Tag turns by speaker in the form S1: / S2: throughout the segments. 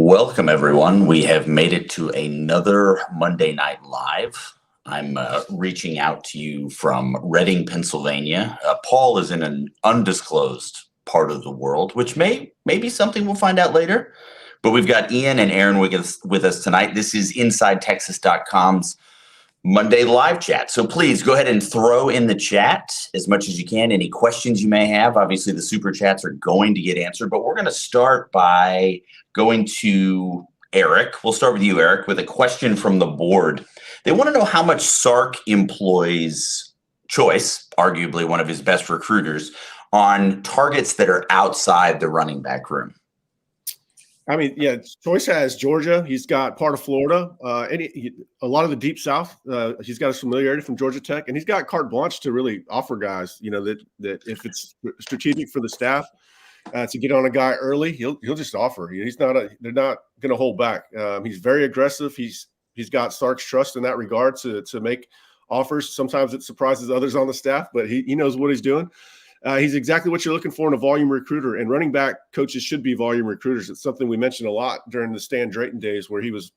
S1: Welcome, everyone. We have made it to another Monday Night Live. I'm reaching out to you from Reading, Pennsylvania. Paul is in an undisclosed part of the world, which may be something we'll find out later. But we've got Ian and Aaron with us tonight. This is InsideTexas.com's Monday live chat. So please go ahead and throw in the chat as much as you can. Any questions you may have. Obviously, the super chats are going to get answered, but we're going to start by going to Eric. We'll start with you, Eric, with a question from the board. They want to know how much Sark employs Choice, arguably one of his best recruiters, on targets that are outside the running back room.
S2: I mean, yeah, Choice has Georgia. He's got part of Florida, a lot of the Deep South. He's got a familiarity from Georgia Tech, and he's got carte blanche to really offer guys, that if it's strategic for the staff to get on a guy early, he'll just offer. They're not going to hold back. He's very aggressive. He's got Sark's trust in that regard to make offers. Sometimes it surprises others on the staff, but he knows what he's doing. He's exactly what you're looking for in a volume recruiter, and running back coaches should be volume recruiters. It's something we mentioned a lot during the Stan Drayton days where he was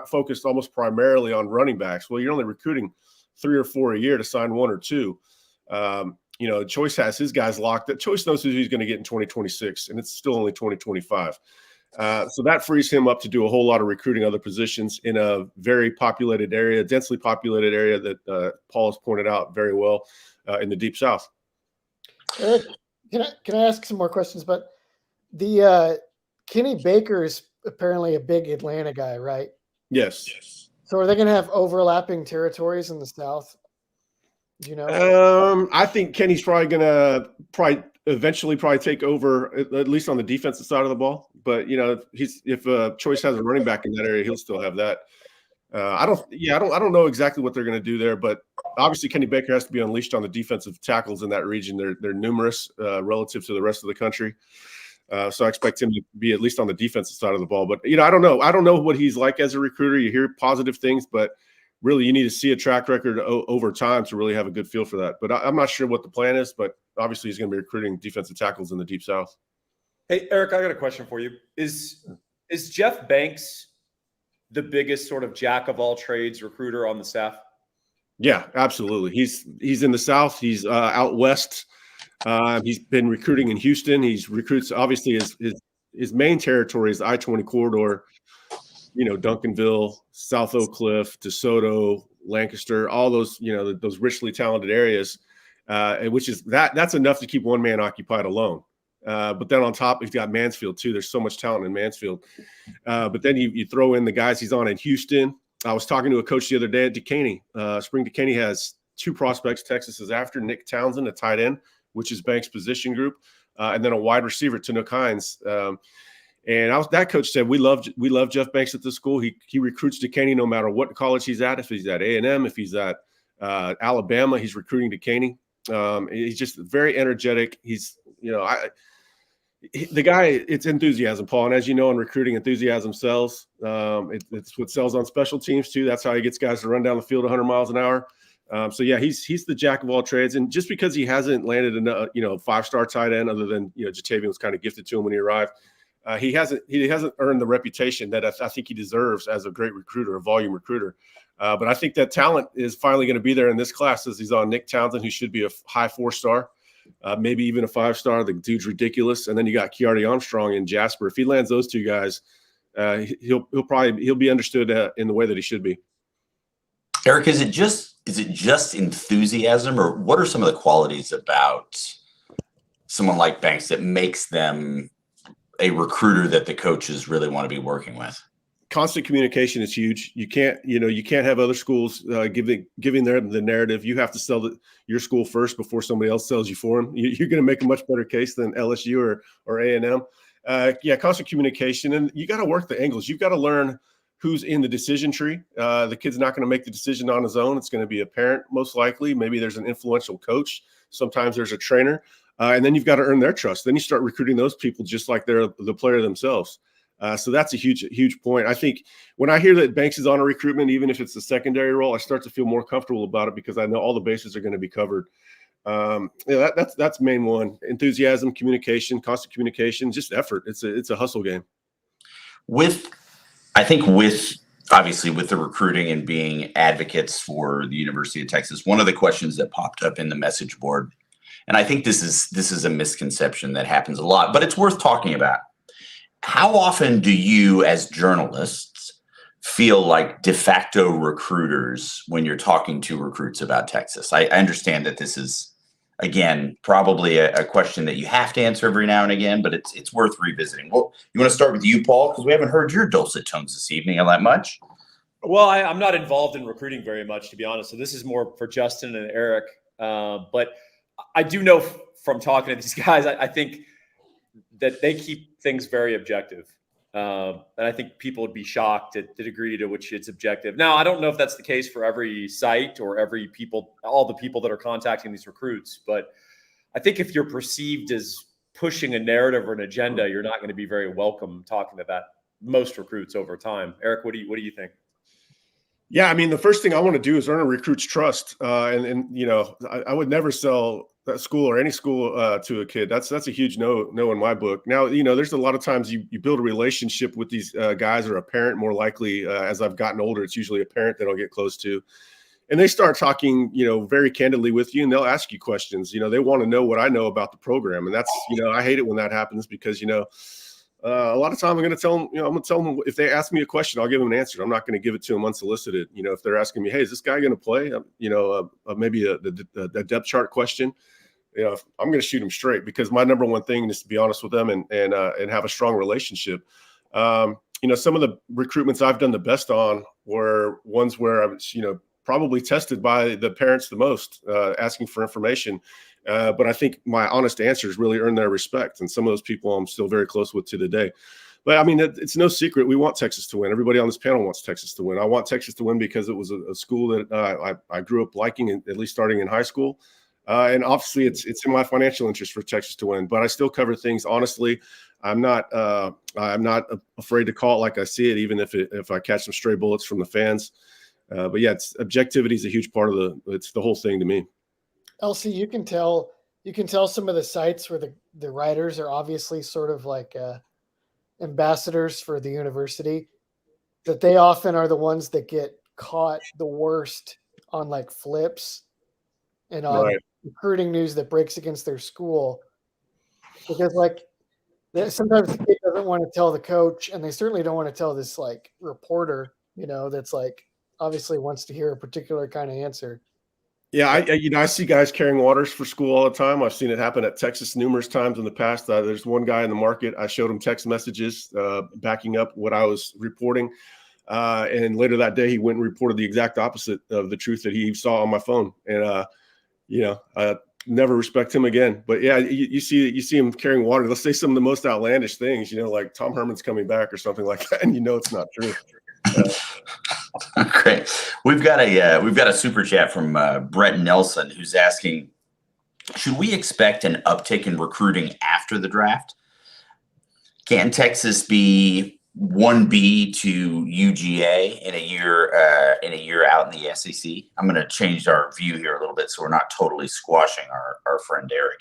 S2: focused almost primarily on running backs. Well, you're only recruiting 3 or 4 a year to sign 1 or 2. Choice has his guys locked. That Choice knows who he's going to get in 2026, and it's still only 2025. So that frees him up to do a whole lot of recruiting other positions in a very populated area, densely populated area that Paul has pointed out very well in the Deep South.
S3: Eric, can I ask some more questions? But the Kenny Baker is apparently a big Atlanta guy, right?
S2: Yes.
S3: So are they going to have overlapping territories in the South? Do you know?
S2: I think Kenny's probably going to eventually take over, at least on the defensive side of the ball. But if Choice has a running back in that area, he'll still have that. I don't know exactly what they're going to do there, but obviously Kenny Baker has to be unleashed on the defensive tackles in that region. They're numerous relative to the rest of the country. So I expect him to be at least on the defensive side of the ball. But I don't know. I don't know what he's like as a recruiter. You hear positive things, but really you need to see a track record over time to really have a good feel for that. But I'm not sure what the plan is, but obviously he's going to be recruiting defensive tackles in the Deep South.
S4: Hey, Eric, I got a question for you. Is Jeff Banks the biggest sort of jack of all trades recruiter on the staff?
S2: Yeah, absolutely. He's in the South. He's out west. He's been recruiting in Houston. He's recruits. Obviously, his main territory is I-20 corridor. Duncanville, South Oak Cliff, DeSoto, Lancaster, all those those richly talented areas, which is that's enough to keep one man occupied alone. But then on top, he's got Mansfield too. There's so much talent in Mansfield. But then you throw in the guys he's on in Houston. I was talking to a coach the other day at Decaney. Spring Decaney has 2 prospects Texas is after: Nick Townsend, a tight end, which is Banks' position group, and then a wide receiver, Tanook Hines. That coach said, we love Jeff Banks at this school. He recruits Decaney no matter what college he's at. If he's at A&M, if he's at Alabama, he's recruiting Decaney. He's just very energetic. He's the guy, it's enthusiasm, Paul. And as you know, in recruiting, enthusiasm sells. It's what sells on special teams too. That's how he gets guys to run down the field 100 miles an hour. So yeah, he's the jack of all trades. And just because he hasn't landed a 5-star tight end, other than Jatavian was kind of gifted to him when he arrived, he hasn't earned the reputation that I think he deserves as a great recruiter, a volume recruiter. But I think that talent is finally going to be there in this class, as he's on Nick Townsend, who should be a high 4-star. Maybe even a 5-star. The dude's ridiculous. And then you got Kiarty Armstrong and Jasper. If he lands those 2 guys, he'll be understood in the way that he should be.
S1: Eric, is it just enthusiasm, or what are some of the qualities about someone like Banks that makes them a recruiter that the coaches really want to be working with?
S2: Constant communication is huge. You can't have other schools giving them the narrative. You have to sell your school first before somebody else sells you for them. You're going to make a much better case than LSU or A&M. Constant communication, and you got to work the angles. You've got to learn who's in the decision tree. The kid's not going to make the decision on his own. It's going to be a parent, most likely. Maybe there's an influential coach. Sometimes there's a trainer, and then you've got to earn their trust. Then you start recruiting those people just like they're the player themselves. So that's a huge point. I think when I hear that Banks is on a recruitment, even if it's a secondary role, I start to feel more comfortable about it because I know all the bases are going to be covered. That's main one: enthusiasm, communication, constant communication, just effort. It's a hustle game.
S1: With I think obviously with the recruiting and being advocates for the University of Texas, one of the questions that popped up in the message board, and I think this is a misconception that happens a lot, but it's worth talking about. How often do you, as journalists, feel like de facto recruiters when you're talking to recruits about Texas? I understand that this is, again, probably a question that you have to answer every now and again, but it's worth revisiting. Well, you want to start with you, Paul, because we haven't heard your dulcet tones this evening all that much.
S4: Well, I'm not involved in recruiting very much, to be honest. So this is more for Justin and Eric. But I do know from talking to these guys, I think that they keep things very objective. And I think people would be shocked at the degree to which it's objective. Now, I don't know if that's the case for every site or all the people that are contacting these recruits. But I think if you're perceived as pushing a narrative or an agenda, you're not going to be very welcome talking to most recruits over time. Eric, what do you think?
S2: Yeah, I mean, the first thing I want to do is earn a recruit's trust, and I would never sell that school or any school to a kid. That's a huge no in my book. Now, there's a lot of times you build a relationship with these guys, or a parent. More likely, as I've gotten older, it's usually a parent that I'll get close to, and they start talking, very candidly with you, and they'll ask you questions. They want to know what I know about the program, and that's, I hate it when that happens because a lot of time I'm going to tell them, I'm going to tell them if they ask me a question, I'll give them an answer. I'm not going to give it to them unsolicited. If they're asking me, hey, is this guy going to play? Maybe a depth chart question. I'm going to shoot them straight because my number one thing is to be honest with them and have a strong relationship. Some of the recruitments I've done the best on were ones where I was, probably tested by the parents the most, asking for information. But I think my honest answers really earned their respect. And some of those people I'm still very close with to today. But I mean, it's no secret. We want Texas to win. Everybody on this panel wants Texas to win. I want Texas to win because it was a school that I grew up liking, at least starting in high school. And obviously it's in my financial interest for Texas to win, but I still cover things honestly. I'm not afraid to call it like I see it, even if I catch some stray bullets from the fans. But yeah, objectivity is a huge part of it's the whole thing to me.
S3: LC, you can tell some of the sites where the writers are obviously sort of like ambassadors for the university, that they often are the ones that get caught the worst on like flips and on recruiting news that breaks against their school, because like sometimes the kid doesn't want to tell the coach, and they certainly don't want to tell this like reporter, that's like obviously wants to hear a particular kind of answer.
S2: Yeah, I see guys carrying waters for school all the time. I've seen it happen at Texas numerous times in the past. There's one guy in the market. I showed him text messages backing up what I was reporting. And later that day, he went and reported the exact opposite of the truth that he saw on my phone. And, I never respect him again. But yeah, you see him carrying water. Let's say some of the most outlandish things, like Tom Herman's coming back or something like that. And it's not true.
S1: Great. We've got a super chat from Brett Nelson, who's asking, should we expect an uptick in recruiting after the draft? Can Texas be 1B to UGA in a year out in the SEC? I'm going to change our view here a little bit so we're not totally squashing our friend Eric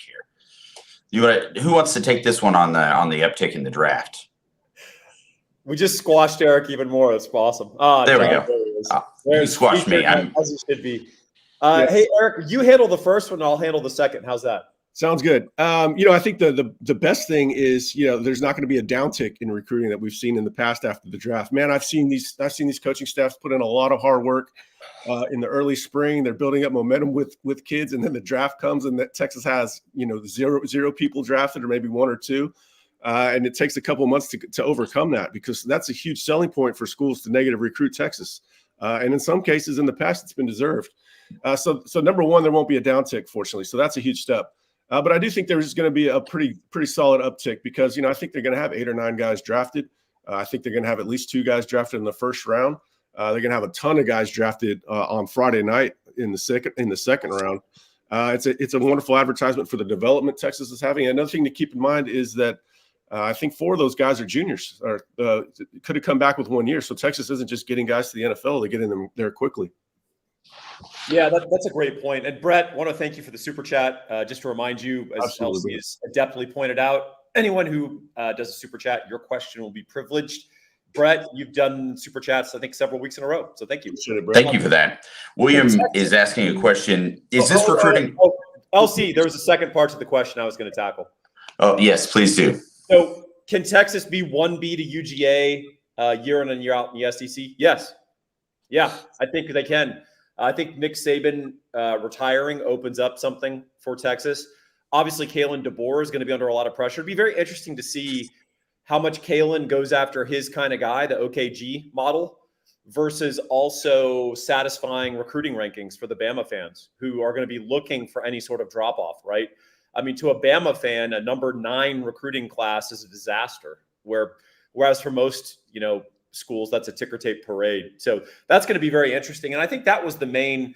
S1: here. Who wants to take this one on the uptick in the draft?
S4: We just squashed Eric even more. That's awesome.
S1: There we go. You squashed me.
S4: As it should be. Yes. Hey, Eric, you handle the first one. I'll handle the second. How's that?
S2: Sounds good. I think the best thing is, there's not going to be a downtick in recruiting that we've seen in the past after the draft. Man, I've seen these coaching staffs put in a lot of hard work in the early spring. They're building up momentum with kids, and then the draft comes, and that Texas has zero people drafted, or maybe one or two. And it takes a couple of months to overcome that, because that's a huge selling point for schools to negative recruit Texas. And in some cases in the past, it's been deserved. So number one, there won't be a downtick, fortunately. So that's a huge step. But I do think there's going to be a pretty solid uptick, because, I think they're going to have 8 or 9 guys drafted. I think they're going to have at least 2 guys drafted in the first round. They're going to have a ton of guys drafted on Friday night in the second round. It's a wonderful advertisement for the development Texas is having. Another thing to keep in mind is that I think 4 of those guys are juniors, or could have come back with 1 year. So Texas isn't just getting guys to the NFL; they're getting them there quickly.
S4: Yeah, that's a great point. And Brett, I want to thank you for the super chat. Just to remind you, as LC has adeptly pointed out, anyone who does a super chat, your question will be privileged. Brett, you've done super chats, I think, several weeks in a row. So thank you.
S1: Thank you for that. William is asking a question. Is this recruiting?
S4: LC, there was a second part to the question I was going to tackle.
S1: Oh, yes, please do.
S4: So can Texas be 1B to UGA year in and year out in the SEC? Yes. Yeah, I think they can. I think Nick Saban retiring opens up something for Texas. Obviously, Kalen DeBoer is going to be under a lot of pressure. It'd be very interesting to see how much Kalen goes after his kind of guy, the OKG model, versus also satisfying recruiting rankings for the Bama fans who are going to be looking for any sort of drop-off, right? I mean, to a Bama fan, a number 9 recruiting class is a disaster, whereas for most, schools, that's a ticker tape parade. So that's going to be very interesting. And I think that was the main,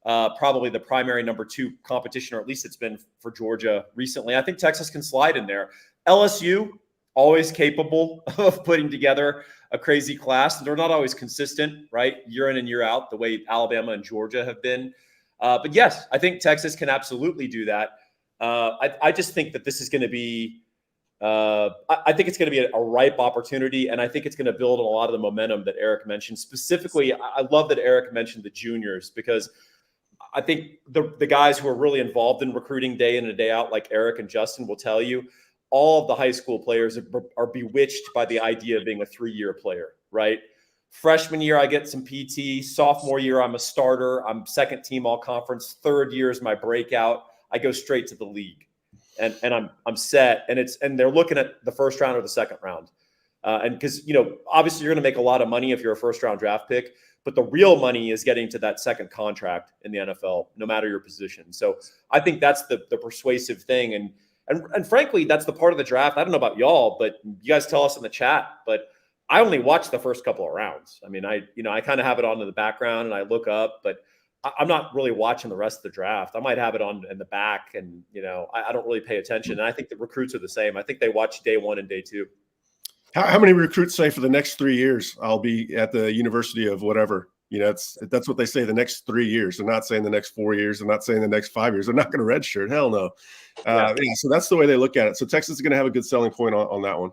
S4: probably the primary number 2 competition, or at least it's been for Georgia recently. I think Texas can slide in there. LSU, always capable of putting together a crazy class. They're not always consistent, right? Year in and year out, the way Alabama and Georgia have been. But yes, I think Texas can absolutely do that. I just think that this is going to be, I think it's going to be a ripe opportunity, and I think it's going to build on a lot of the momentum that Eric mentioned. Specifically, I love that Eric mentioned the juniors, because I think the guys who are really involved in recruiting day in and day out, like Eric and Justin, will tell you, all of the high school players are bewitched by the idea of being a 3-year player, right? Freshman year, I get some PT. Sophomore year, I'm a starter. I'm second team all conference. Third year is my breakout. I go straight to the league, and I'm set. And they're looking at the first round or the second round, and because obviously you're going to make a lot of money if you're a first round draft pick, but the real money is getting to that second contract in the NFL, no matter your position. So I think that's the persuasive thing, and frankly, that's the part of the draft. I don't know about y'all, but you guys tell us in the chat. But I only watch the first couple of rounds. I mean, I kind of have it on in the background and I look up, but I'm not really watching the rest of the draft. I might have it on in the back, and I don't really pay attention. And I think the recruits are the same. I think they watch day 1 and day 2.
S2: How many recruits say for the next 3 years I'll be at the University of whatever? That's what they say, the next 3 years. They're not saying the next 4 years. They're not saying the next 5 years. They're not going to redshirt. Hell no. So that's the way they look at it. So Texas is going to have a good selling point on that one.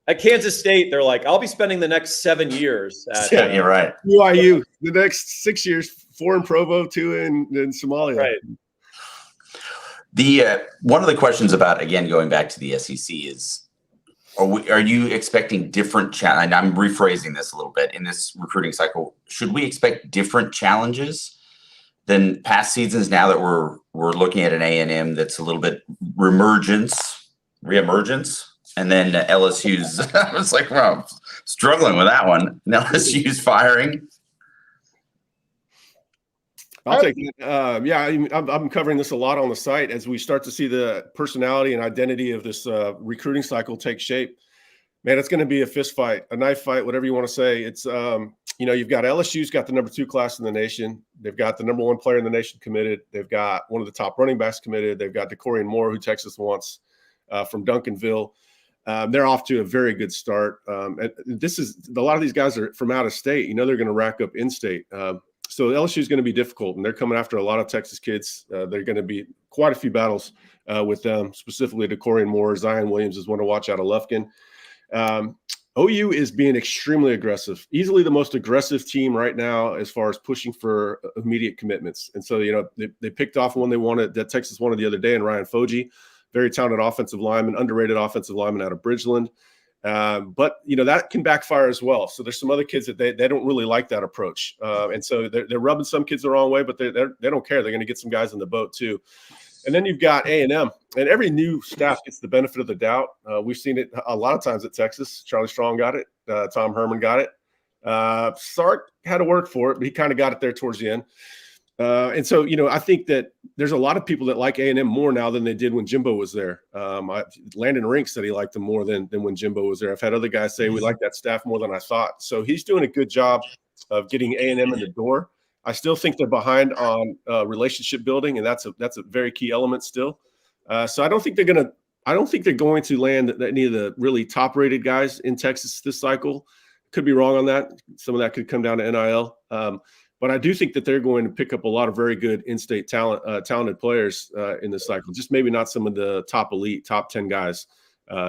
S4: At Kansas State, they're like, I'll be spending the next 7 years.
S1: Yeah, you're right.
S2: BYU, the next 6 years, 4 in Provo, 2 in Somalia.
S4: Right.
S1: One of the questions about, again, going back to the SEC is, are you expecting different and I'm rephrasing this a little bit, in this recruiting cycle, should we expect different challenges than past seasons now that we're looking at an A&M that's a little bit reemergence, and then LSU's, I was like, well, struggling with that one. And LSU's firing.
S2: I'll take it. I'm covering this a lot on the site as we start to see the personality and identity of this recruiting cycle take shape. Man, it's going to be a fist fight, a knife fight, whatever you want to say. It's, you've got LSU's got the number 2 class in the nation. They've got the number 1 player in the nation committed. They've got one of the top running backs committed. They've got DeCorian Moore, who Texas wants from Duncanville. They're off to a very good start. And a lot of these guys are from out of state. They're going to rack up in-state. So LSU is going to be difficult, and they're coming after a lot of Texas kids. They're going to be quite a few battles with them, specifically DeCorian Moore. Zion Williams is one to watch out of Lufkin. OU is being extremely aggressive, easily the most aggressive team right now as far as pushing for immediate commitments. And so, they picked off one they wanted, that Texas wanted the other day, and Ryan Foji, very talented offensive lineman, underrated offensive lineman out of Bridgeland. But that can backfire as well. So there's some other kids that they don't really like that approach, and so they're rubbing some kids the wrong way, but they don't care. They're going to get some guys in the boat too. And then you've got A&M, and every new staff gets the benefit of the doubt. We've seen it a lot of times at Texas. Charlie Strong got it. Tom Herman got it. Sark had to work for it, but he kind of got it there towards the end. And so, I think that there's a lot of people that like A&M more now than they did when Jimbo was there. Landon Rink said he liked them more than when Jimbo was there. I've had other guys say we like that staff more than I thought. So he's doing a good job of getting A&M in the door. I still think they're behind on relationship building, and that's a very key element still. So I don't think they're going to land any of the really top-rated guys in Texas this cycle. Could be wrong on that. Some of that could come down to NIL. But I do think that they're going to pick up a lot of very good in-state talented players in this cycle. Just maybe not some of the top 10 guys.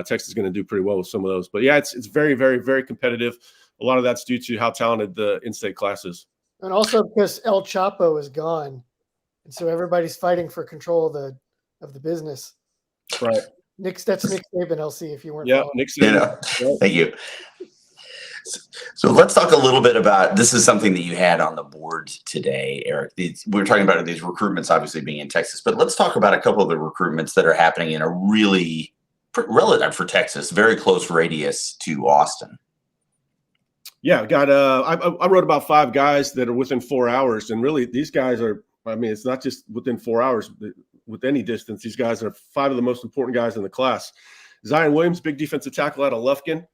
S2: Texas is going to do pretty well with some of those. But yeah, it's very, very, very competitive. a lot of that's due to how talented the in-state class is.
S3: And also because El Chapo is gone, and so everybody's fighting for control of the business.
S2: Right.
S3: That's Nick Saban, LC, if you weren't
S2: Yeah,
S3: following.
S2: Nick Saban.
S1: Thank you. So let's talk a little bit about, this is something that you had on the board today, Eric. We're talking about these recruitments obviously being in Texas, but let's talk about a couple of the recruitments that are happening in a really relative for Texas, very close radius to Austin.
S2: Yeah, got I wrote about 5 guys that are within 4 hours, and really these guys are, I mean, it's not just within 4 hours with any distance. These guys are 5 of the most important guys in the class. Zion Williams, big defensive tackle out of Lufkin.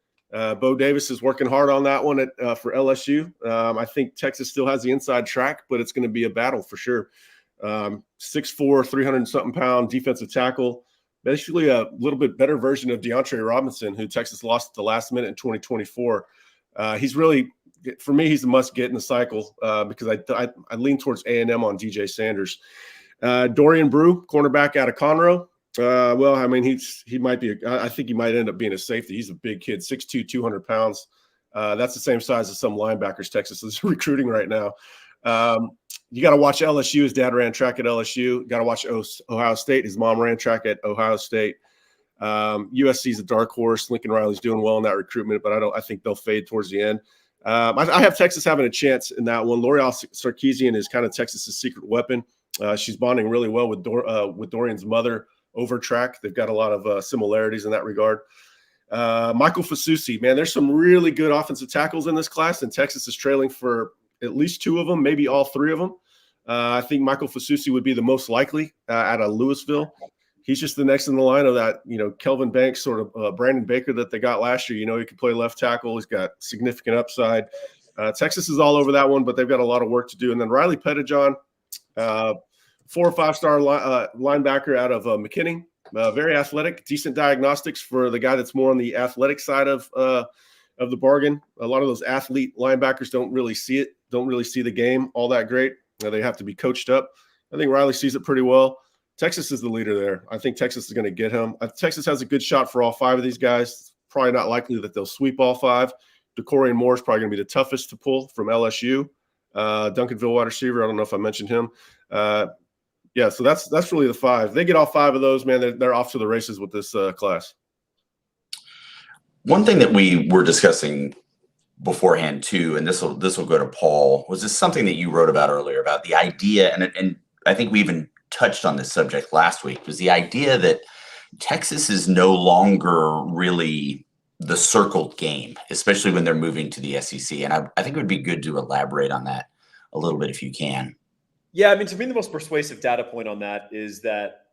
S2: Bo Davis is working hard on that one for LSU. I think Texas still has the inside track, but it's going to be a battle for sure. 6'4", 300-something pound defensive tackle. Basically a little bit better version of DeAndre Robinson, who Texas lost at the last minute in 2024. He's really, for me, he's a must get in the cycle because I lean towards A&M on DJ Sanders. Dorian Brew, cornerback out of Conroe. Well, I mean, he might be, I think he might end up being a safety. He's a big kid, 6'2", 200 pounds. That's the same size as some linebackers Texas is recruiting right now. You got to watch LSU. His dad ran track at LSU. Got to watch Ohio State. His mom ran track at Ohio State. USC is a dark horse. Lincoln Riley's doing well in that recruitment, but I think they'll fade towards the end. I have Texas having a chance in that one. L'Oreal Sarkisian is kind of Texas's secret weapon. She's bonding really well with Dorian's mother over track. They've got a lot of similarities in that regard. Michael Fasusi, man, there's some really good offensive tackles in this class, and Texas is trailing for at least 2 of them, maybe all 3 of them. I think Michael Fasusi would be the most likely out of Louisville. He's just the next in the line of that, Kelvin Banks sort of Brandon Baker that they got last year. He could play left tackle. He's got significant upside. Texas is all over that one, but they've got a lot of work to do. And then Riley Pettijohn, 4 or 5-star linebacker out of McKinney, very athletic, decent diagnostics for the guy that's more on the athletic side of the bargain. A lot of those athlete linebackers don't really see the game all that great. They have to be coached up. I think Riley sees it pretty well. Texas is the leader there. I think Texas is going to get him. Texas has a good shot for all 5 of these guys. Probably not likely that they'll sweep all 5. DeCorian Moore is probably going to be the toughest to pull from LSU. Duncanville wide receiver. I don't know if I mentioned him. Yeah, so that's really the 5. They get all 5 of those, man. They're off to the races with this class.
S1: One thing that we were discussing beforehand too, and this will go to Paul, was this something that you wrote about earlier about the idea, and I think we even touched on this subject last week, was the idea that Texas is no longer really the circled game, especially when they're moving to the SEC. And I think it would be good to elaborate on that a little bit if you can.
S4: Yeah, I mean, to me, the most persuasive data point on that is that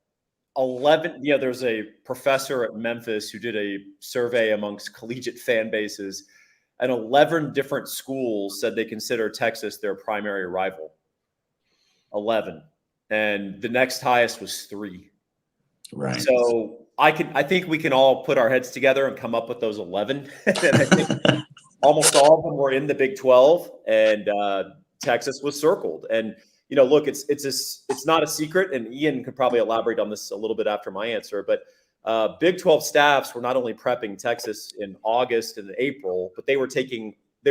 S4: 11, there's a professor at Memphis who did a survey amongst collegiate fan bases, and 11 different schools said they consider Texas their primary rival. 11. And the next highest was 3.
S1: Right.
S4: So I think we can all put our heads together and come up with those 11. And I think almost all of them were in the Big 12, and Texas was circled. And look, it's not a secret, and Ian could probably elaborate on this a little bit after my answer, but Big 12 staffs were not only prepping Texas in August and April, but they were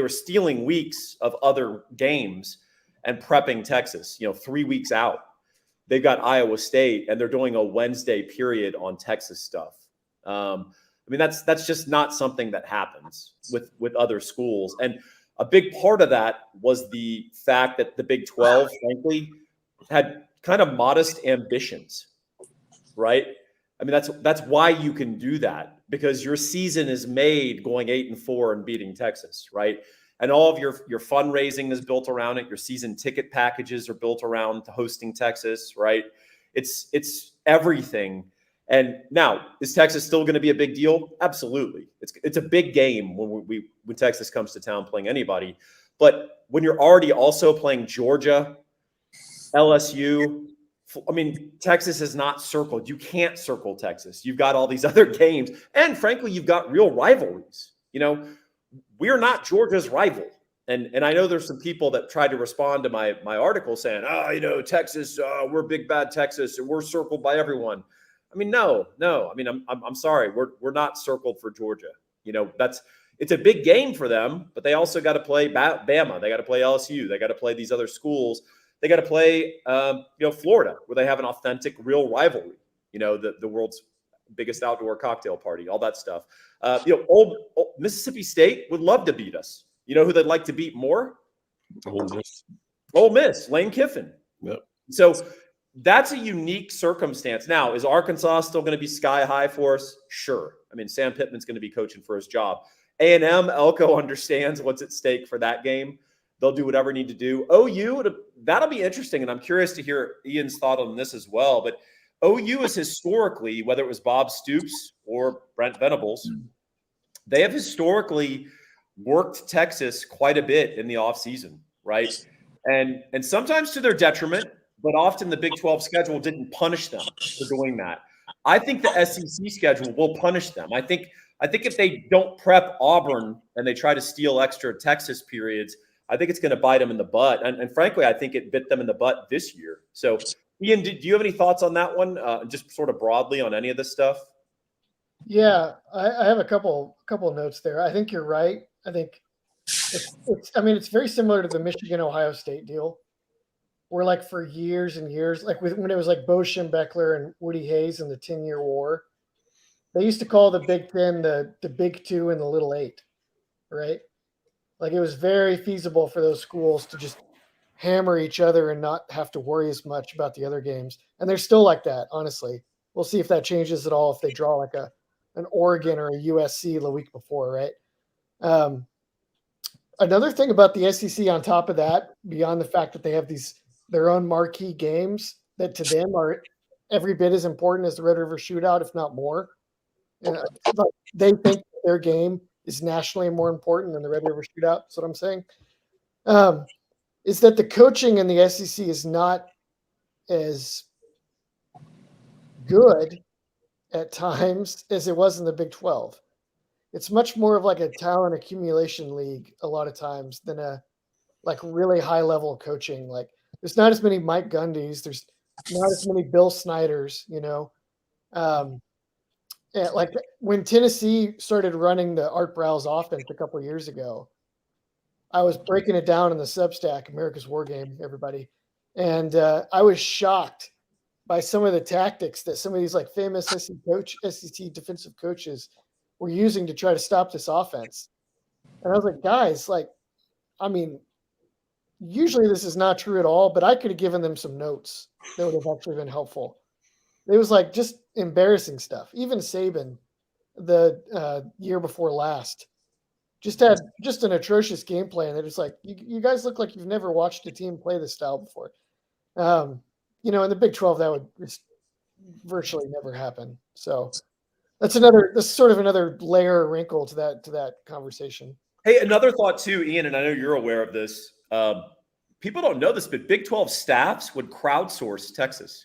S4: stealing weeks of other games and prepping Texas, 3 weeks out. They've got Iowa State, and they're doing a Wednesday period on Texas stuff. I mean, that's just not something that happens with other schools. And a big part of that was the fact that the Big 12, frankly, had kind of modest ambitions, right? I mean, that's why you can do that, because your season is made going 8-4 and beating Texas, right? And all of your fundraising is built around it. Your season ticket packages are built around hosting Texas, right? It's everything. And now, is Texas still going to be a big deal? Absolutely. It's a big game when Texas comes to town playing anybody. But when you're already also playing Georgia, LSU, I mean, Texas is not circled. You can't circle Texas. You've got all these other games. And frankly, you've got real rivalries. We're not Georgia's rival. And I know there's some people that tried to respond to my article saying, Texas, we're big bad Texas, and we're circled by everyone. I mean, no. I mean, I'm sorry. We're not circled for Georgia. That's it's a big game for them, but they also got to play Bama. They got to play LSU. They got to play these other schools. They got to play, Florida, where they have an authentic, real rivalry. The world's biggest outdoor cocktail party, all that stuff. Old Mississippi State would love to beat us. You know who they'd like to beat more? Ole Miss, Lane Kiffin.
S2: Yep.
S4: So that's a unique circumstance. Now, is Arkansas still going to be sky high for us? Sure. I mean, Sam Pittman's going to be coaching for his job. A&M, Elko understands what's at stake for that game. They'll do whatever they need to do. OU, that'll be interesting, and I'm curious to hear Ian's thought on this as well. But OU is historically, whether it was Bob Stoops or Brent Venables, they have historically worked Texas quite a bit in the offseason, right? And sometimes to their detriment, but often the Big 12 schedule didn't punish them for doing that. I think the SEC schedule will punish them. I think if they don't prep Auburn and they try to steal extra Texas periods, I think it's going to bite them in the butt. And frankly, I think it bit them in the butt this year. So, Ian, do you have any thoughts on that one? Just sort of broadly on any of this stuff?
S3: Yeah, I have a couple notes there. I think you're right. I think it's very similar to the Michigan-Ohio State deal, where like for years and years, like when it was like Bo Schembechler and Woody Hayes in the 10-year war, they used to call the Big Ten the Big Two and the Little Eight, right? Like it was very feasible for those schools to just hammer each other and not have to worry as much about the other games. And they're still like that, honestly. We'll see if that changes at all if they draw like an Oregon or a USC the week before, right? Another thing about the SEC on top of that, beyond the fact that they have their own marquee games that to them are every bit as important as the Red River Shootout, if not more. They think their game is nationally more important than the Red River Shootout. That's what I'm saying. Is that the coaching in the SEC is not as good at times as it was in the Big 12. It's much more of like a talent accumulation league a lot of times than a like really high level coaching. Like there's not as many Mike Gundys. There's not as many Bill Snyders, like when Tennessee started running the Art Browse offense a couple of years ago, I was breaking it down in the Substack, America's War Game, everybody. And I was shocked by some of the tactics that some of these like famous SEC defensive coaches were using to try to stop this offense. And I was like, guys, usually this is not true at all, but I could have given them some notes that would have actually been helpful. It was like just embarrassing stuff. Even Saban, the year before last, just had just an atrocious game plan. That it's like, you guys look like you've never watched a team play this style before. In the Big 12, that would just virtually never happen. So that's sort of another layer or wrinkle to that conversation.
S4: Hey, another thought too, Ian, and I know you're aware of this. People don't know this, but Big 12 staffs would crowdsource Texas.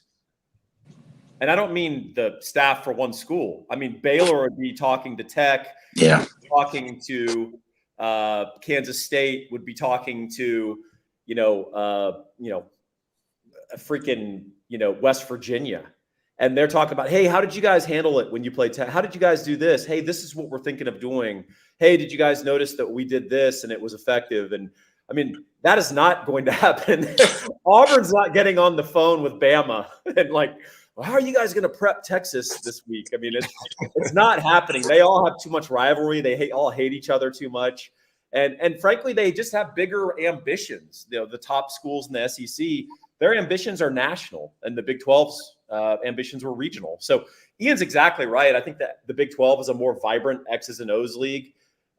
S4: And I don't mean the staff for one school. I mean, Baylor would be talking to Tech, talking to Kansas State, would be talking to, West Virginia. And they're talking about, hey, how did you guys handle it when you played Tech? How did you guys do this? Hey, this is what we're thinking of doing. Hey, did you guys notice that we did this and it was effective? And I mean, that is not going to happen. Auburn's not getting on the phone with Bama and like, well, how are you guys going to prep Texas this week? I mean, it's not happening. They all have too much rivalry. They all hate each other too much. And frankly, they just have bigger ambitions. The top schools in the SEC, their ambitions are national, and the Big 12's ambitions were regional. So Ian's exactly right. I think that the Big 12 is a more vibrant X's and O's league.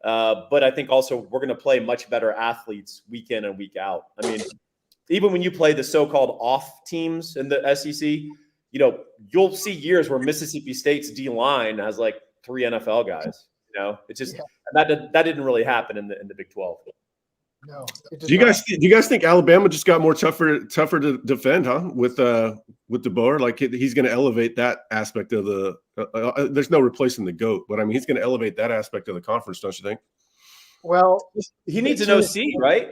S4: But I think also we're going to play much better athletes week in and week out. I mean, even when you play the so-called off teams in the SEC, you'll see years where Mississippi State's D-line has like 3 NFL guys. It's just that didn't really happen in the Big 12.
S3: No.
S2: Do you guys think Alabama just got more tougher to defend, huh? With DeBoer, like he's going to elevate that aspect of the. There's no replacing the GOAT, but I mean he's going to elevate that aspect of the conference, don't you think?
S3: Well,
S4: he needs an OC, right?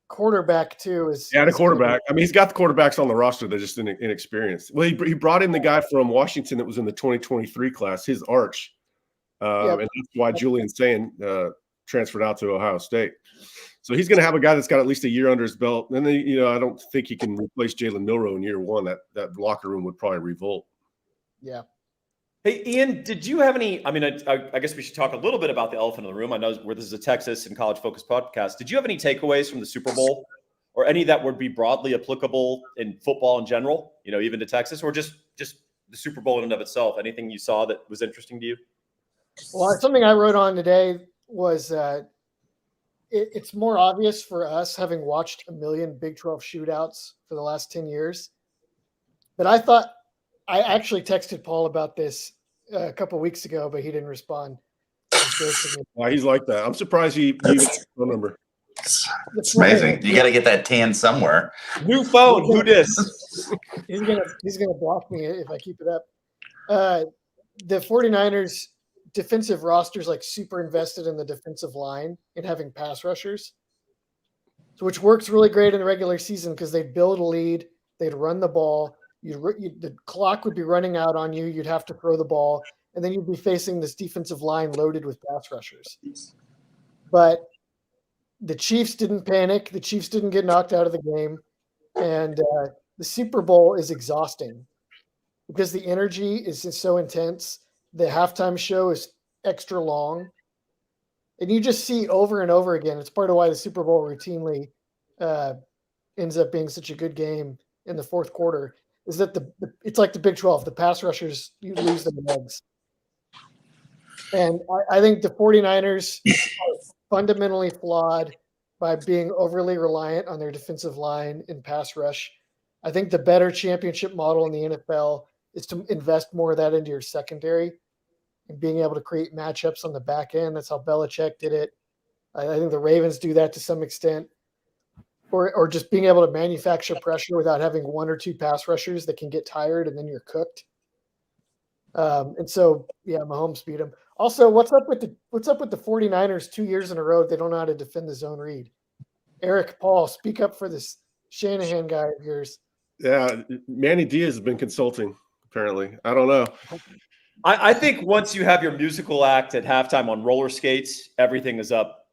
S3: Quarterback too is
S2: the quarterback. I mean, he's got the quarterbacks on the roster. They're just inexperienced. Well, he brought in the guy from Washington that was in the 2023 class, his Arch, and that's why Julian's saying transferred out to Ohio State. So he's going to have a guy that's got at least a year under his belt. And then, I don't think he can replace Jalen Milroe in year one. That locker room would probably revolt.
S3: Yeah.
S4: Hey, Ian, did you have any? I mean, I guess we should talk a little bit about the elephant in the room. I know this is a Texas and college focused podcast. Did you have any takeaways from the Super Bowl, or any that would be broadly applicable in football in general? Even to Texas, or just the Super Bowl in and of itself? Anything you saw that was interesting to you?
S3: Well, something I wrote on today was it's more obvious for us, having watched a million Big 12 shootouts for the last 10 years. But I actually texted Paul about this a couple of weeks ago, but he didn't respond.
S2: Why he's like that? I'm surprised he used his phone number.
S1: It's amazing. You got to get that tan somewhere.
S4: New phone. Who dis?
S3: He's gonna block me if I keep it up. The 49ers defensive rosters like super invested in the defensive line and having pass rushers, which works really great in the regular season because they'd build a lead, they'd run the ball, the clock would be running out on you, you'd have to throw the ball, and then you'd be facing this defensive line loaded with pass rushers. But the Chiefs didn't panic, the Chiefs didn't get knocked out of the game, and the Super Bowl is exhausting because the energy is just so intense. The halftime show is extra long. And you just see over and over again, it's part of why the Super Bowl routinely ends up being such a good game in the fourth quarter, is that it's like the Big 12. The pass rushers, you lose their legs. And I think the 49ers are fundamentally flawed by being overly reliant on their defensive line and pass rush. I think the better championship model in the NFL is to invest more of that into your secondary and being able to create matchups on the back end. That's how Belichick did it. I think the Ravens do that to some extent, or just being able to manufacture pressure without having one or two pass rushers that can get tired and then you're cooked. And so, yeah, Mahomes beat him. Also, what's up with the 49ers 2 years in a row? They don't know how to defend the zone read. Eric, Paul, speak up for this Shanahan guy of yours.
S2: Yeah, Manny Diaz has been consulting, apparently. I don't know.
S4: I think once you have your musical act at halftime on roller skates, everything is up.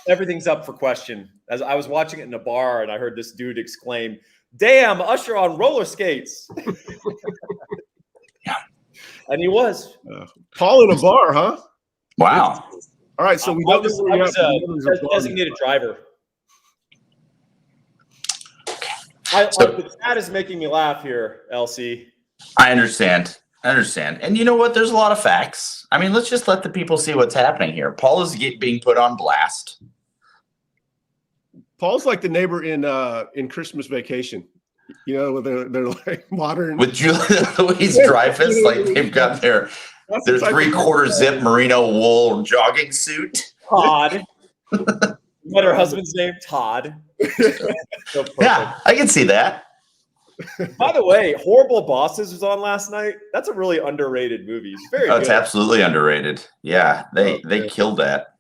S4: Everything's up for question. As I was watching it in a bar and I heard this dude exclaim, "Damn, Usher on roller skates."
S1: Yeah.
S4: And he was.
S2: Paul in a bar, huh?
S1: Wow.
S2: All right, so we
S4: I
S2: know
S4: was a designated driver. The chat is making me laugh here, LC.
S1: I understand. And you know what? There's a lot of facts. I mean, let's just let the people see what's happening here. Paul is being put on blast.
S2: Paul's like the neighbor in Christmas Vacation. They're like modern.
S1: With Julia Louis-Dreyfus, like they've got their 3/4 zip merino wool jogging suit.
S4: Todd. What her husband's name? Todd. So
S1: yeah, I can see that.
S4: By the way, Horrible Bosses was on last night. That's a really underrated movie. It's very good.
S1: It's absolutely underrated. Yeah, they killed that.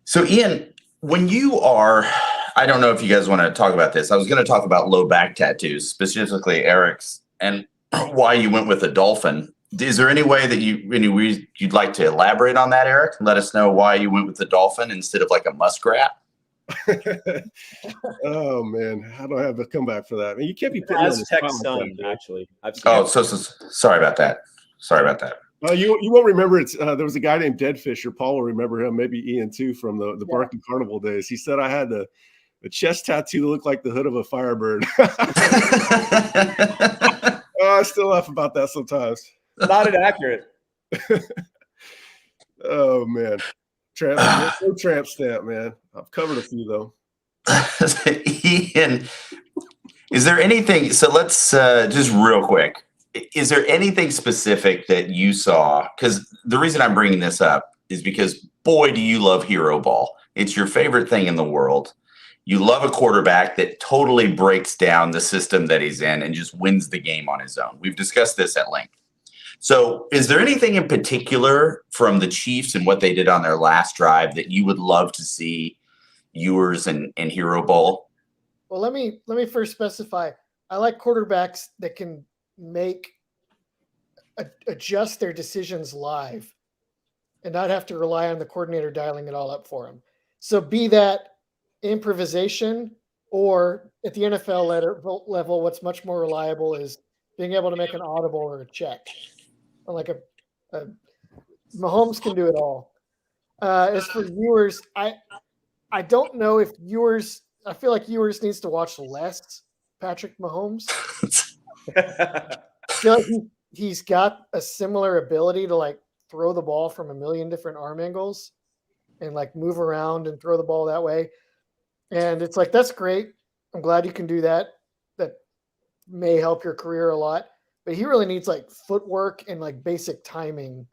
S1: So Ian, when you are, I don't know if you guys want to talk about this. I was going to talk about low back tattoos, specifically Eric's, and why you went with a dolphin. Is there any way that you'd like to elaborate on that, Eric? Let us know why you went with the dolphin instead of like a muskrat.
S2: Oh man, how do I have a comeback for that? I mean, you can't be putting
S4: As Tech's son, actually.
S1: So sorry about that.
S2: You won't remember it. There was a guy named Dead Fisher. Paul will remember him, maybe Ian too, from the Barking Carnival days. He said I had the chest tattoo that looked like the hood of a Firebird. I still laugh about that sometimes.
S4: Not inaccurate.
S2: Oh man. Tramp stamp, man. I've covered a few though.
S1: Ian, is there anything? So let's just real quick. Is there anything specific that you saw? Because the reason I'm bringing this up is because boy, do you love Herob Ball. It's your favorite thing in the world. You love a quarterback that totally breaks down the system that he's in and just wins the game on his own. We've discussed this at length. So is there anything in particular from the Chiefs and what they did on their last drive that you would love to see Ewers and Herob Ball?
S3: Well, let me first specify. I like quarterbacks that can adjust their decisions live and not have to rely on the coordinator dialing it all up for him. So be that improvisation, or at the NFL level, what's much more reliable is being able to make an audible or a check. Like Mahomes can do it all. As for Ewers, I don't know if Ewers. I feel like Ewers needs to watch less Patrick Mahomes. I feel like he's got a similar ability to like throw the ball from a million different arm angles and like move around and throw the ball that way. And it's like, that's great. I'm glad you can do that. That may help your career a lot. But he really needs like footwork and like basic timing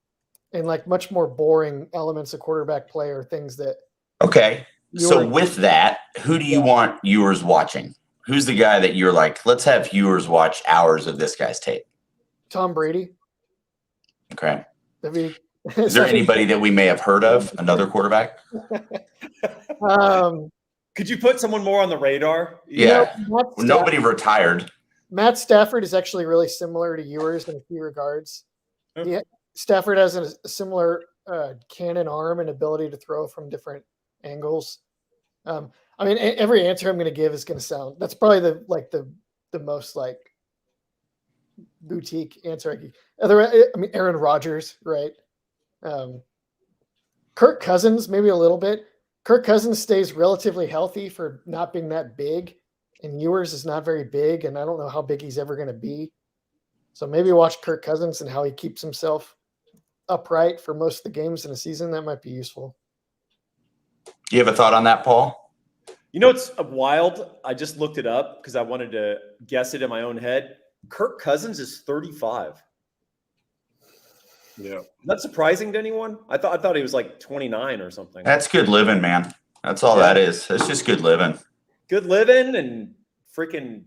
S3: and like much more boring elements of quarterback play or things that.
S1: Okay. So with that, who do you want Ewers watching? Who's the guy that you're like, let's have Ewers watch hours of this guy's tape?
S3: Tom Brady.
S1: Okay.
S3: Is
S1: there anybody that we may have heard of? Another quarterback?
S4: Could you put someone more on the radar?
S1: Yeah. Nobody retired.
S3: Matt Stafford is actually really similar to Ewers in a few regards. Okay. Yeah, Stafford has a similar cannon arm and ability to throw from different angles. I mean, every answer I'm going to give is going to sound. That's probably the most like boutique answer I could. I mean, Aaron Rodgers, right? Kirt Cousins, maybe a little bit. Kirt Cousins stays relatively healthy for not being that big, and Ewers is not very big, and I don't know how big he's ever going to be. So maybe watch Kirt Cousins and how he keeps himself upright for most of the games in a season. That might be useful.
S1: Do you have a thought on that, Paul?
S4: You know, it's wild. I just looked it up because I wanted to guess it in my own head. Kirt Cousins is 35.
S2: Yeah.
S4: Is that surprising to anyone? I thought he was like 29 or something.
S1: That's good living, man. That's all that is. It's just good living.
S4: Good living and freaking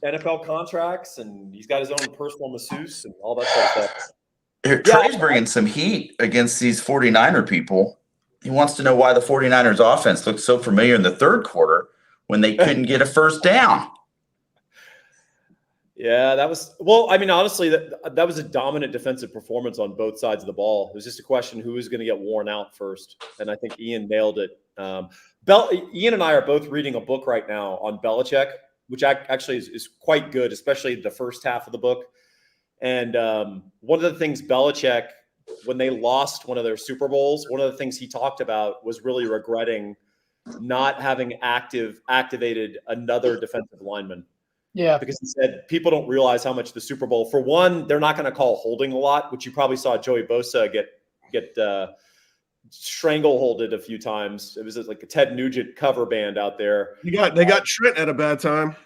S4: NFL contracts, and he's got his own personal masseuse and all that sort of stuff.
S1: Trey's bringing some heat against these 49er people. He wants to know why the 49ers offense looked so familiar in the third quarter when they couldn't get a first down.
S4: Yeah, that was – well, I mean, honestly, that was a dominant defensive performance on both sides of the ball. It was just a question who was going to get worn out first, and I think Ian nailed it. Ian and I are both reading a book right now on Belichick, which actually is quite good, especially the first half of the book. And one of the things Belichick, when they lost one of their Super Bowls, one of the things he talked about was really regretting not having activated another defensive lineman.
S3: Yeah.
S4: Because he said people don't realize how much the Super Bowl, for one, they're not going to call holding a lot, which you probably saw Joey Bosa get strangleholded a few times. It was like a Ted Nugent cover band out there.
S2: They got Trent at a bad time.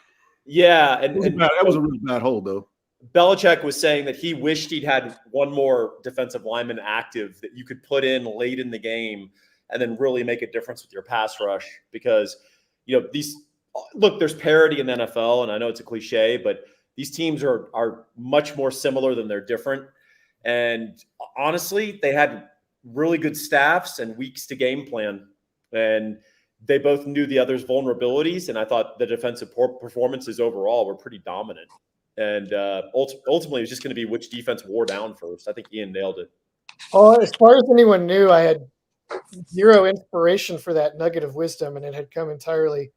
S4: Yeah.
S2: That was a really bad hold, though.
S4: Belichick was saying that he wished he'd had one more defensive lineman active that you could put in late in the game and then really make a difference with your pass rush. Because, you know, there's parity in the NFL, and I know it's a cliche, but these teams are much more similar than they're different. And honestly, they had really good staffs and weeks to game plan, and they both knew the other's vulnerabilities. And I thought the defensive performances overall were pretty dominant. And ultimately, it was just going to be which defense wore down first. I think Ian nailed it.
S3: Oh, as far as anyone knew, I had zero inspiration for that nugget of wisdom, and it had come entirely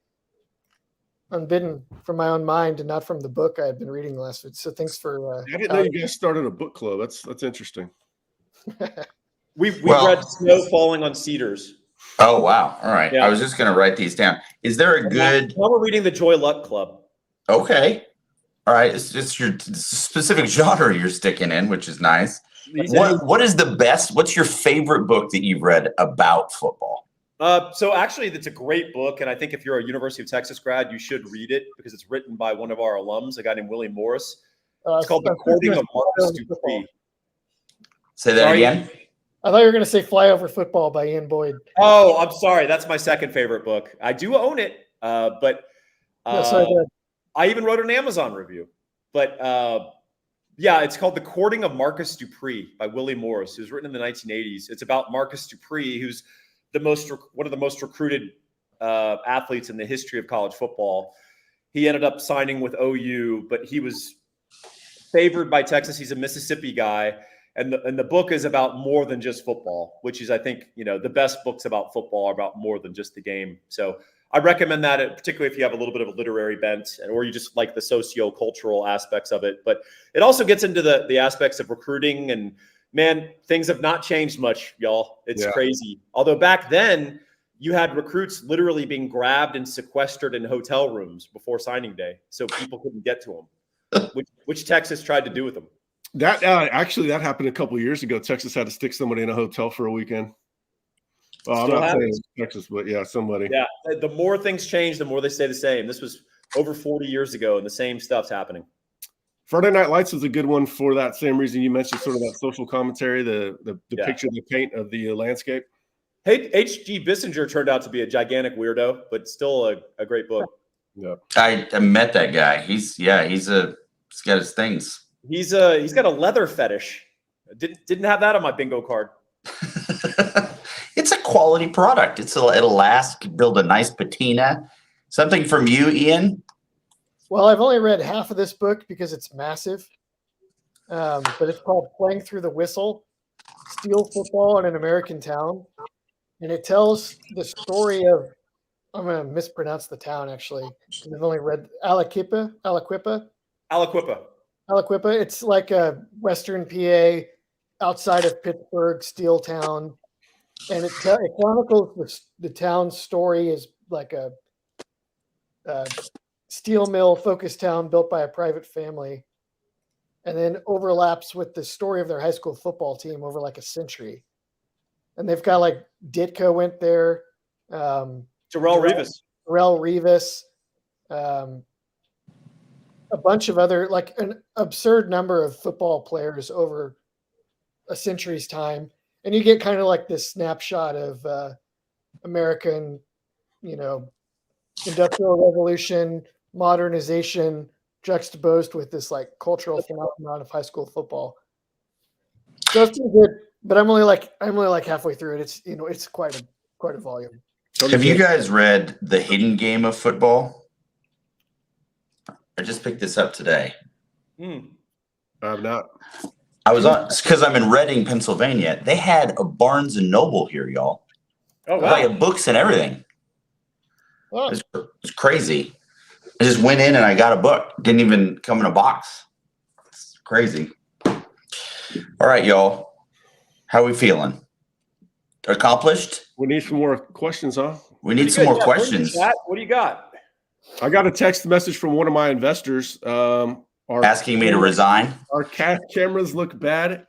S3: unbidden from my own mind and not from the book I had been reading last week. So thanks for.
S2: I didn't know you guys started a book club. That's interesting.
S4: We've read Snow Falling on Cedars.
S1: Oh wow! All right,
S4: yeah.
S1: I was just going to write these down. Is there a good?
S4: Now we're reading the Joy Luck Club.
S1: Okay, all right. It's your specific genre you're sticking in, which is nice. What is the best? What's your favorite book that you've read about football?
S4: So actually, that's a great book, and I think if you're a University of Texas grad, you should read it because it's written by one of our alums, a guy named Willie Morris. It's called The Courting of Marcus Dupree.
S1: Say that again.
S3: I thought you were going to say Flyover Football by Ian Boyd.
S4: Oh, I'm sorry. That's my second favorite book. I do own it, but I even wrote an Amazon review. But yeah, it's called The Courting of Marcus Dupree by Willie Morris. It was written in the 1980s. It's about Marcus Dupree, who's one of the most recruited athletes in the history of college football. He ended up signing with OU, but he was favored by Texas. He's a Mississippi guy. And the book is about more than just football, which is, I think, the best books about football are about more than just the game. So I recommend that, particularly if you have a little bit of a literary bent or you just like the socio-cultural aspects of it. But it also gets into the aspects of recruiting, and man, things have not changed much, y'all. It's crazy. Although back then you had recruits literally being grabbed and sequestered in hotel rooms before signing day, so people couldn't get to them, which Texas tried to do with them.
S2: That actually that happened a couple of years ago. Texas had to stick somebody in a hotel for a weekend. Well, I'm not saying Texas, but yeah, somebody.
S4: Yeah, the more things change, the more they stay the same. This was over 40 years ago, and the same stuff's happening.
S2: Friday Night Lights was a good one for that same reason you mentioned, sort of that social commentary, the picture, the paint of the landscape.
S4: Hey, H.G. Bissinger turned out to be a gigantic weirdo, but still a great book.
S2: Yeah,
S1: I met that guy. He's got his things.
S4: He's got a leather fetish. Didn't have that on my bingo card.
S1: It's a quality product. It'll last. Build a nice patina. Something from you, Ian?
S3: Well, I've only read half of this book because it's massive. But it's called Playing Through the Whistle, Steel Football in an American Town. And it tells the story of, I'm going to mispronounce the town actually, because I've only read Aliquippa. It's like a Western PA outside of Pittsburgh, steel town. And it chronicles the town's story is like a steel mill focused town built by a private family, and then overlaps with the story of their high school football team over like a century. And they've got like Ditka went there.
S4: Darrelle
S3: Revis. A bunch of other, like an absurd number of football players over a century's time. And you get kind of like this snapshot of American, industrial revolution, modernization, juxtaposed with this like cultural phenomenon of high school football. So it's pretty good, but I'm only like halfway through it. It's quite a volume.
S1: Have you guys read The Hidden Game of Football? I just picked this up today.
S2: I'm not.
S1: I was on because I'm in Reading, Pennsylvania. They had a Barnes and Noble here, y'all.
S4: Oh wow!
S1: Like books and everything.
S3: Oh.
S1: It was crazy. I just went in and I got a book. Didn't even come in a box. It's crazy. All right, y'all. How are we feeling? Accomplished?
S2: We need some more questions, huh?
S1: We need some more questions.
S4: What do you got?
S2: I got a text message from one of my investors.
S1: Asking me to resign.
S2: Our cameras look bad.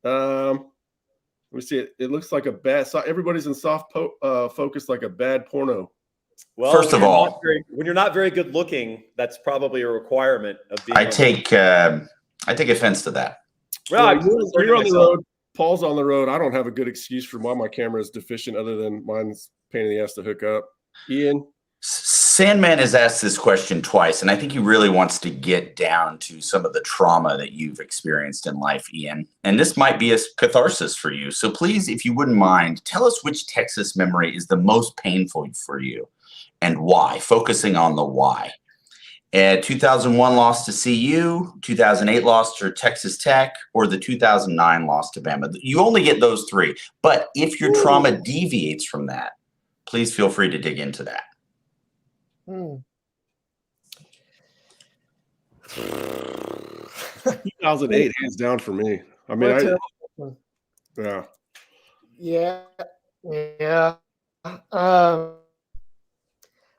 S2: Let me see. It looks like a bad. So everybody's in soft focus, like a bad porno.
S4: Well,
S1: first of all,
S4: when you're not very good looking, that's probably a requirement of being.
S1: I take offense to that.
S4: Well,
S2: you're on the road. Paul's on the road. I don't have a good excuse for why my camera is deficient, other than mine's pain in the ass to hook up. Ian.
S1: Sandman has asked this question twice, and I think he really wants to get down to some of the trauma that you've experienced in life, Ian. And this might be a catharsis for you. So please, if you wouldn't mind, tell us which Texas memory is the most painful for you and why, focusing on the why. 2001 loss to CU, 2008 loss to Texas Tech, or the 2009 loss to Bama. You only get those three. But if your trauma deviates from that, please feel free to dig into that.
S2: 2008, hands down for me. I mean,
S3: yeah.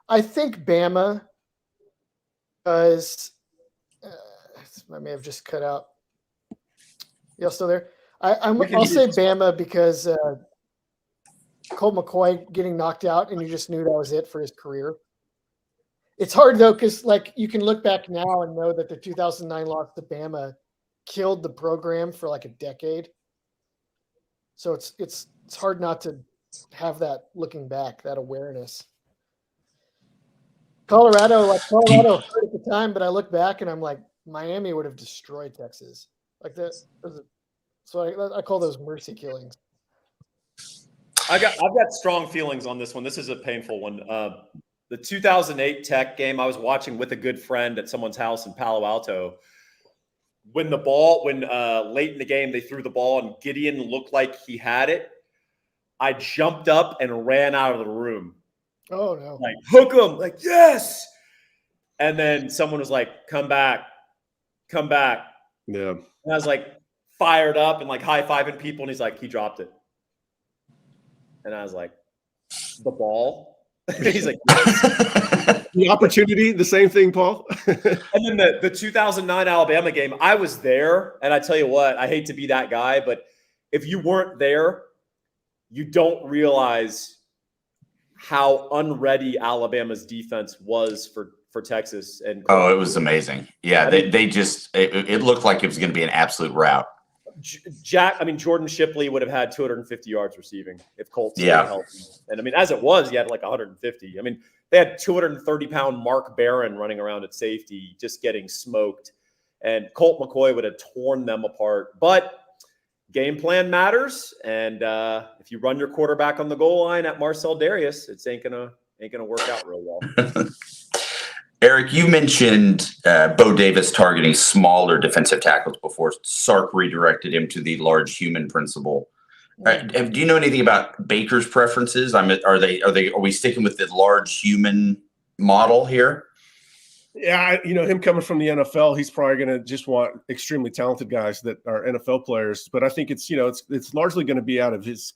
S3: I think Bama, because I may have just cut out. Y'all still there? I'll say Bama because Colt McCoy getting knocked out, and you just knew that was it for his career. It's hard though, because like you can look back now and know that the 2009 loss to Bama killed the program for like a decade. So it's hard not to have that looking back, that awareness. Colorado hurt at the time, but I look back and I'm like, Miami would have destroyed Texas. Like that. So I call those mercy killings.
S4: I've got strong feelings on this one. This is a painful one. The 2008 Tech game I was watching with a good friend at someone's house in Palo Alto. when late in the game they threw the ball and Gideon looked like he had it, I jumped up and ran out of the room.
S3: Oh no!
S4: Like, hook him! Like, yes. And then someone was like, "Come back, come back."
S2: Yeah.
S4: And I was like, fired up and like high-fiving people, and he's like, he dropped it. And I was like, the ball? He's like, yes.
S2: The opportunity, the same thing, Paul.
S4: And then the 2009 Alabama game, I was there, and I tell you what, I hate to be that guy, but if you weren't there, you don't realize how unready Alabama's defense was for Texas. And
S1: oh, it was amazing. Yeah, they just it looked like it was going to be an absolute rout.
S4: Jordan Shipley would have had 250 yards receiving if Colts stayed healthy. And I mean, as it was, he had like 150. I mean, they had 230-pound Mark Barron running around at safety, just getting smoked. And Colt McCoy would have torn them apart. But game plan matters. And if you run your quarterback on the goal line at Marcel Darius, it ain't gonna work out real well.
S1: Eric, you mentioned Bo Davis targeting smaller defensive tackles before Sark redirected him to the large human principle. Do you know anything about Baker's preferences? Are we sticking with the large human model here?
S2: Yeah, him coming from the NFL, he's probably going to just want extremely talented guys that are NFL players. But I think it's largely going to be out of his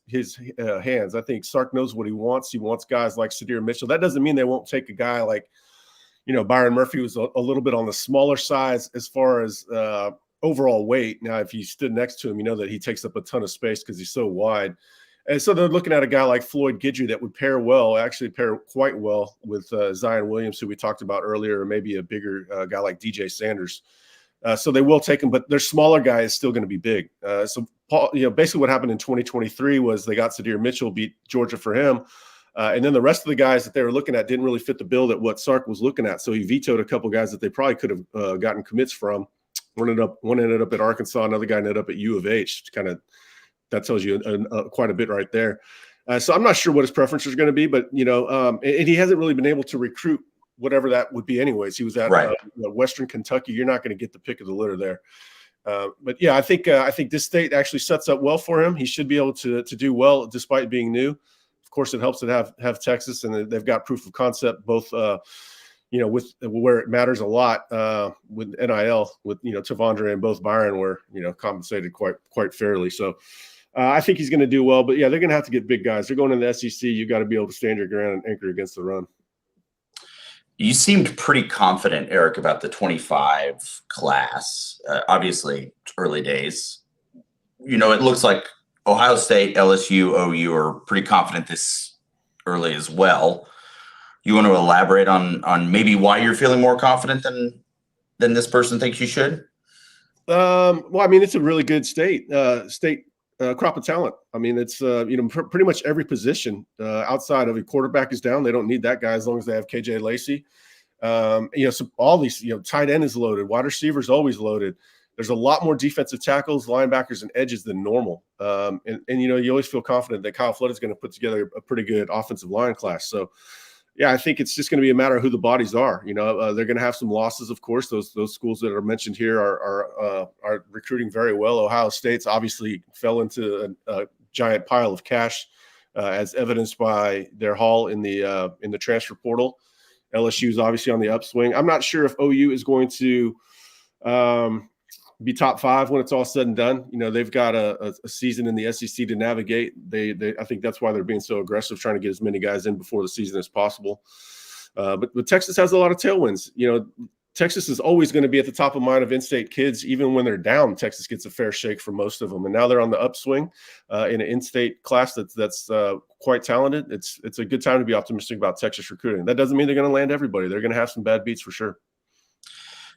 S2: hands. I think Sark knows what he wants. He wants guys like Sadir Mitchell. That doesn't mean they won't take a guy like, Byron Murphy was a little bit on the smaller size as far as overall weight. Now, if you stood next to him, you know that he takes up a ton of space because he's so wide. And so they're looking at a guy like Floyd Guidry that would pair quite well with Zion Williams, who we talked about earlier, or maybe a bigger guy like DJ Sanders. So they will take him, but their smaller guy is still going to be big. So Paul, basically what happened in 2023 was they got Sadir Mitchell, beat Georgia for him. And then the rest of the guys that they were looking at didn't really fit the bill that what Sark was looking at. So he vetoed a couple guys that they probably could have gotten commits from. One ended up at Arkansas, another guy ended up at U of H. That tells you quite a bit right there. So I'm not sure what his preferences are going to be, but and he hasn't really been able to recruit whatever that would be. Anyways, he was at Western Kentucky. You're not going to get the pick of the litter there. But yeah, I think this state actually sets up well for him. He should be able to do well despite being new. Of course, it helps to have Texas, and they've got proof of concept both. With where it matters a lot with NIL, with Tavondre and both Byron were compensated quite fairly. So I think he's going to do well. But yeah, they're going to have to get big guys. They're going in the SEC. You got to be able to stand your ground and anchor against the run.
S1: You seemed pretty confident, Eric, about the 25 class. Obviously, it's early days. It looks like Ohio State, LSU, OU are pretty confident this early as well. You want to elaborate on maybe why you're feeling more confident than this person thinks you should?
S2: Well, I mean, it's a really good state crop of talent. I mean, it's pretty much every position outside of a quarterback is down. They don't need that guy as long as they have KJ Lacey. So all these, tight end is loaded, wide receiver is always loaded. There's a lot more defensive tackles, linebackers, and edges than normal. And you always feel confident that Kyle Flood is going to put together a pretty good offensive line class. So, yeah, I think it's just going to be a matter of who the bodies are. They're going to have some losses, of course. Those schools that are mentioned here are recruiting very well. Ohio State's obviously fell into a giant pile of cash, as evidenced by their haul in the transfer portal. LSU is obviously on the upswing. I'm not sure if OU is going to be top 5 when it's all said and done. They've got a season in the SEC to navigate. I think that's why they're being so aggressive, trying to get as many guys in before the season as possible. But Texas has a lot of tailwinds. Texas is always going to be at the top of mind of in-state kids. Even when they're down, Texas gets a fair shake for most of them. And now they're on the upswing in an in-state class that's quite talented. It's a good time to be optimistic about Texas recruiting. That doesn't mean they're going to land everybody. They're going to have some bad beats for sure.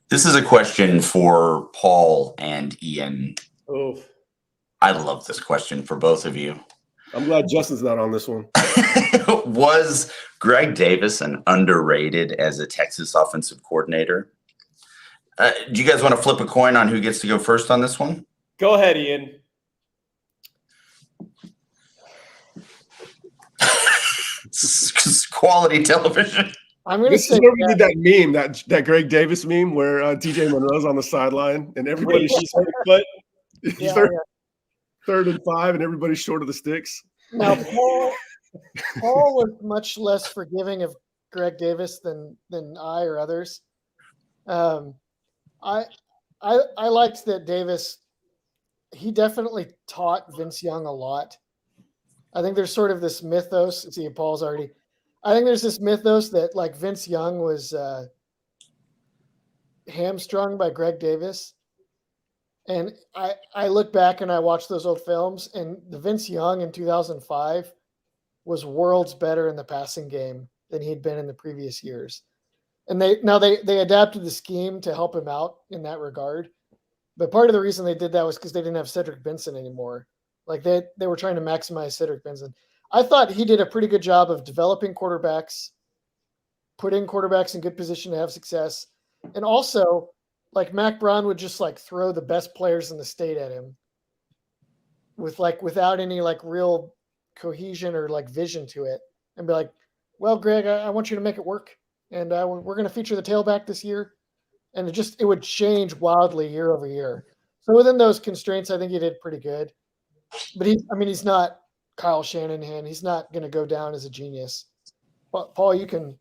S1: This is a question for Paul and Ian.
S2: Oh,
S1: I love this question for both of you.
S2: I'm glad Justin's not on this one.
S1: Was Greg Davis underrated as a Texas offensive coordinator? Do you guys want to flip a coin on who gets to go first on this one?
S4: Go ahead, Ian.
S1: Quality television.
S3: I'm going to
S2: This
S3: say
S2: is where we did that meme, that Greg Davis meme where TJ Monroe's on the sideline and everybody's short of foot.
S3: Yeah,
S2: Third and 5 and everybody's short of the sticks.
S3: Now, Paul was much less forgiving of Greg Davis than I or others. I liked that Davis. He definitely taught Vince Young a lot. I think there's sort of this mythos. See, Paul's already. I think there's this mythos that like Vince Young was hamstrung by Greg Davis. And I look back and I watch those old films, and the Vince Young in 2005 was worlds better in the passing game than he'd been in the previous years. And they adapted the scheme to help him out in that regard. But part of the reason they did that was because they didn't have Cedric Benson anymore. Like they were trying to maximize Cedric Benson. I thought he did a pretty good job of developing quarterbacks, putting quarterbacks in good position to have success. And also, like Mac Brown would just like throw the best players in the state at him without any like real cohesion or like vision to it, and be like, well, Greg, I want you to make it work. And we're going to feature the tailback this year. And it would change wildly year over year. So within those constraints, I think he did pretty good. But he's not Kyle Shanahan. He's not going to go down as a genius. But Paul, you can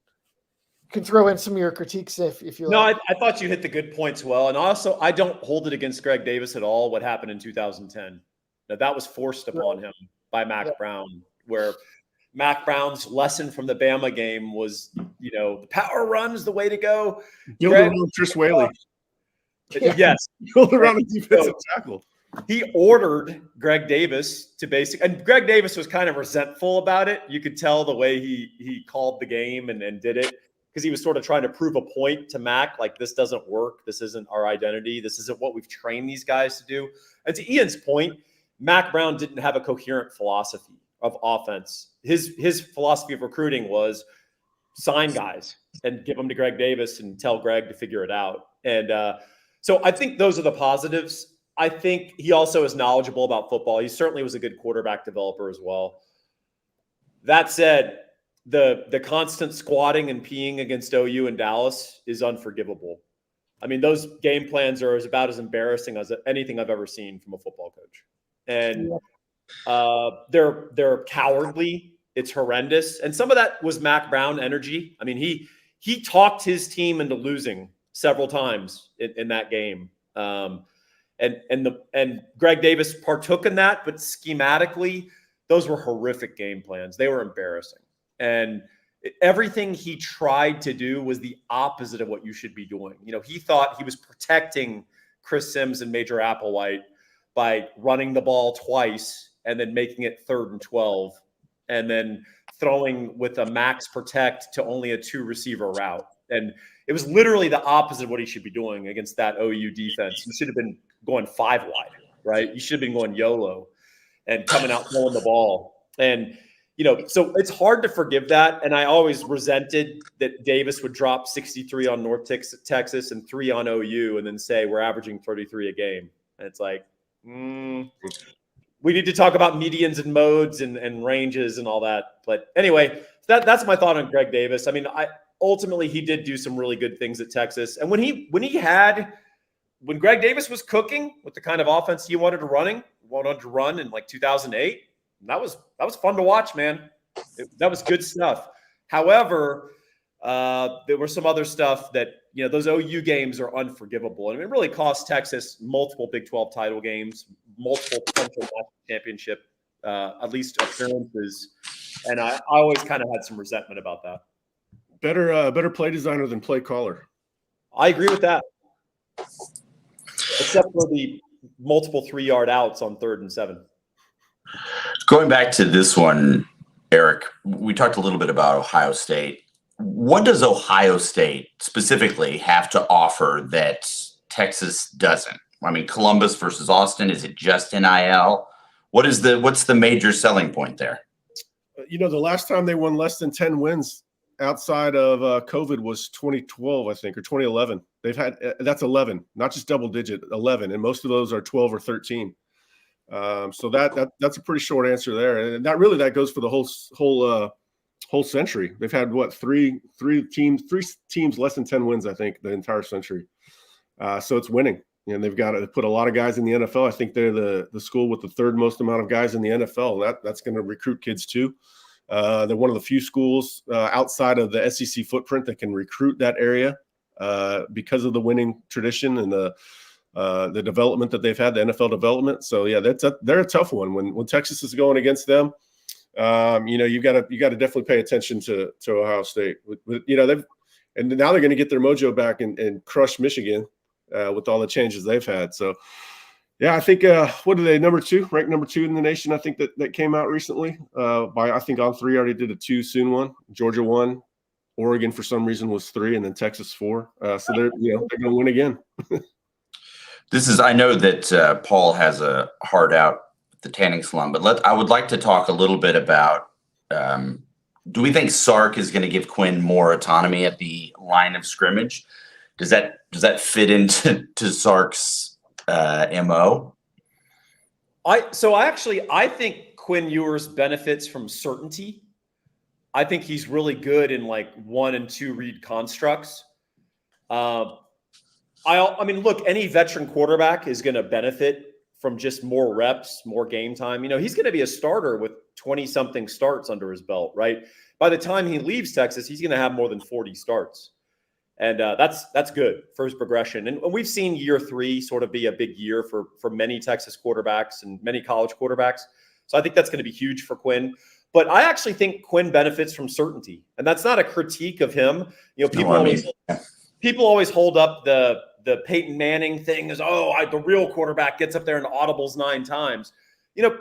S3: throw in some of your critiques if you like.
S4: No, I thought you hit the good points well. And also, I don't hold it against Greg Davis at all what happened in 2010. Now, that was forced upon him by Mac Brown, where Mac Brown's lesson from the Bama game was, the power run's the way to go.
S2: Build around Chris Whaley.
S4: Yes.
S2: Build around a defensive tackle.
S4: He ordered Greg Davis to and Greg Davis was kind of resentful about it. You could tell the way he called the game and did it, because he was sort of trying to prove a point to Mac, like, this doesn't work. This isn't our identity. This isn't what we've trained these guys to do. And to Ian's point, Mac Brown didn't have a coherent philosophy of offense. His philosophy of recruiting was sign guys and give them to Greg Davis and tell Greg to figure it out. And so I think those are the positives. I think he also is knowledgeable about football. He certainly was a good quarterback developer as well. That said, the constant squatting and peeing against OU and Dallas is unforgivable. I mean, those game plans are about as embarrassing as anything I've ever seen from a football coach. And they're cowardly. It's horrendous. And some of that was Mac Brown energy. I mean, he talked his team into losing several times in that game. And Greg Davis partook in that, but schematically, those were horrific game plans. They were embarrassing. And everything he tried to do was the opposite of what you should be doing. He thought he was protecting Chris Sims and Major Applewhite by running the ball twice and then making it 3rd and 12, and then throwing with a max protect to only a 2-receiver route. And it was literally the opposite of what he should be doing against that OU defense. He should have been going 5 wide, right? You should have been going YOLO and coming out throwing the ball. And, so it's hard to forgive that. And I always resented that Davis would drop 63 on North Texas and 3 on OU and then say we're averaging 33 a game. And it's like, we need to talk about medians and modes and ranges and all that. But anyway, that's my thought on Greg Davis. I mean, ultimately he did do some really good things at Texas. And when Greg Davis was cooking with the kind of offense he wanted to run in like 2008, that was fun to watch, man. That was good stuff. However, there were some other stuff that, those OU games are unforgivable. And it really cost Texas multiple Big 12 title games, multiple potential national championship, at least appearances. And I always kind of had some resentment about that.
S2: Better play designer than play caller.
S4: I agree with that. Except for the multiple 3-yard outs on 3rd and 7.
S1: Going back to this one, Eric, we talked a little bit about Ohio State. What does Ohio State specifically have to offer that Texas doesn't? I mean, Columbus versus Austin, is it just NIL? What's the major selling point there?
S2: The last time they won less than 10 wins outside of COVID was 2012, I think, or 2011. That's 11, not just double digit, 11. And most of those are 12 or 13. So that's a pretty short answer there. And that goes for the whole whole century. They've had what three teams less than 10 wins, I think, the entire century. So it's winning, and they've got to put a lot of guys in the NFL. I think they're the school with the third most amount of guys in the NFL. That's going to recruit kids too. They're one of the few schools outside of the SEC footprint that can recruit that area because of the winning tradition and the development that they've had, the NFL development. So yeah, they're a tough one. When Texas is going against them, you got to definitely pay attention to Ohio State. And now they're going to get their mojo back and crush Michigan with all the changes they've had. So yeah, I think what are they, ranked number 2 in the nation? I think that came out recently. I think On3 already did a 2 soon one. Georgia 1, Oregon for some reason was 3, and then Texas 4. So they're going to win again.
S1: I know that Paul has a heart out the tanning salon, but I would like to talk a little bit about, do we think Sark is going to give Quinn more autonomy at the line of scrimmage? Does that fit into Sark's MO?
S4: I think Quinn Ewers benefits from certainty. I think he's really good in like 1 and 2 read constructs. I mean, look, any veteran quarterback is going to benefit from just more reps, more game time. He's going to be a starter with 20-something starts under his belt, right? By the time he leaves Texas, he's going to have more than 40 starts. And that's good for his progression. And we've seen year 3 sort of be a big year for many Texas quarterbacks and many college quarterbacks. So I think that's going to be huge for Quinn. But I actually think Quinn benefits from certainty. And that's not a critique of him. People always hold up the Peyton Manning thing as, the real quarterback gets up there and audibles 9 times.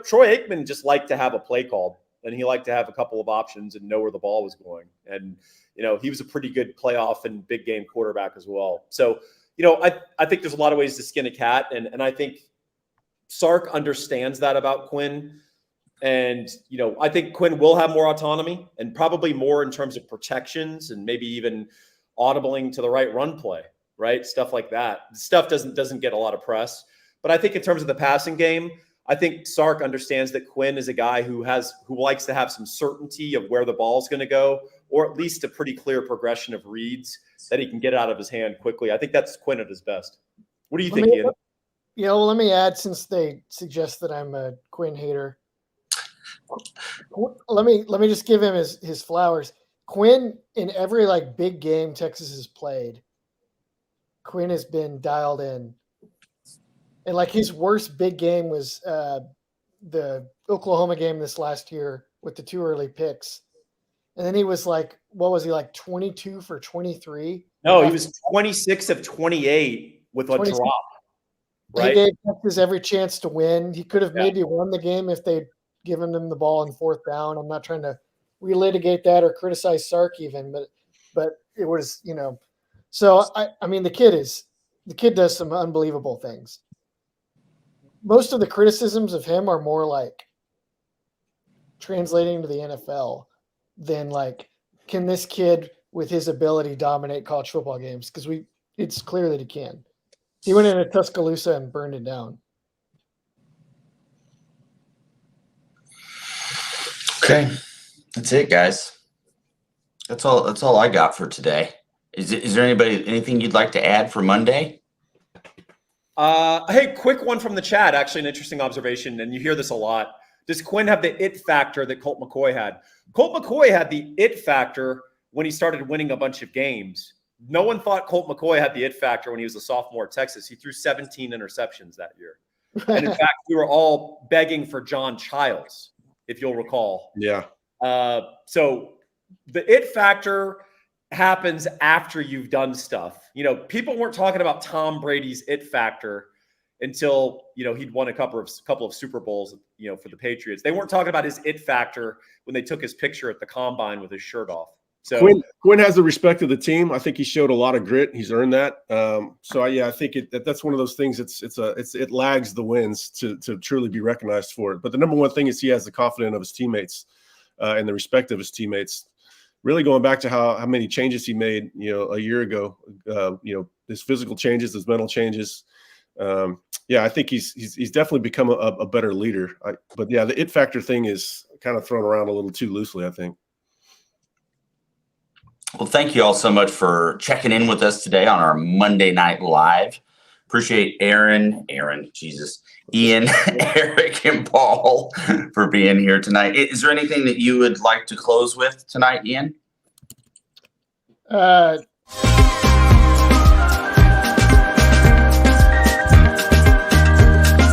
S4: Troy Aikman just liked to have a play called, and he liked to have a couple of options and know where the ball was going. And, he was a pretty good playoff and big game quarterback as well. So, I think there's a lot of ways to skin a cat. And I think Sark understands that about Quinn. And, I think Quinn will have more autonomy and probably more in terms of protections and maybe even audibling to the right run play, right? Stuff like that. Stuff doesn't get a lot of press. But I think in terms of the passing game, I think Sark understands that Quinn is a guy who likes to have some certainty of where the ball's going to go, or at least a pretty clear progression of reads that he can get out of his hand quickly. I think that's Quinn at his best. What do you think, Ian?
S3: Yeah, well, let me add, since they suggest that I'm a Quinn hater, let me just give him his flowers. Quinn, in every big game Texas has played, Quinn has been dialed in. And his worst big game was the Oklahoma game this last year with the 2 early picks. And then he was 22 for 23?
S4: No, he was 26 of 28 with a drop. Right?
S3: He gave Texas every chance to win. He could have maybe won the game if they'd given him the ball in 4th down. I'm not trying to relitigate that or criticize Sark even, but it was, So I mean, the kid does some unbelievable things. Most of the criticisms of him are more translating to the NFL than can this kid with his ability dominate college football games? Because it's clear that he can. He went into Tuscaloosa and burned it down.
S1: Okay, that's it, guys. That's all I got for today. Is there anything you'd like to add for Monday?
S4: Hey, quick one from the chat. Actually, an interesting observation, and you hear this a lot. Does Quinn have the it factor that Colt McCoy had? Colt McCoy had the it factor when he started winning a bunch of games. No one thought Colt McCoy had the it factor when he was a sophomore at Texas. He threw 17 interceptions that year. And in fact, we were all begging for John Childs, if you'll recall.
S2: Yeah.
S4: So the it factor happens after you've done stuff. People weren't talking about Tom Brady's it factor until, he'd won a couple of Super Bowls, for the Patriots. They weren't talking about his it factor when they took his picture at the combine with his shirt off. So
S2: Quinn has the respect of the team. I think he showed a lot of grit. He's earned that. I think that's one of those things. It lags the wins to truly be recognized for it. But the number one thing is he has the confidence of his teammates and the respect of his teammates. Really going back to how many changes he made, a year ago. His physical changes, his mental changes. I think he's definitely become a better leader. But the it factor thing is kind of thrown around a little too loosely, I think.
S1: Well, thank you all so much for checking in with us today on our Monday Night Live. Appreciate Ian, Eric, and Paul for being here tonight. Is there anything that you would like to close with tonight, Ian?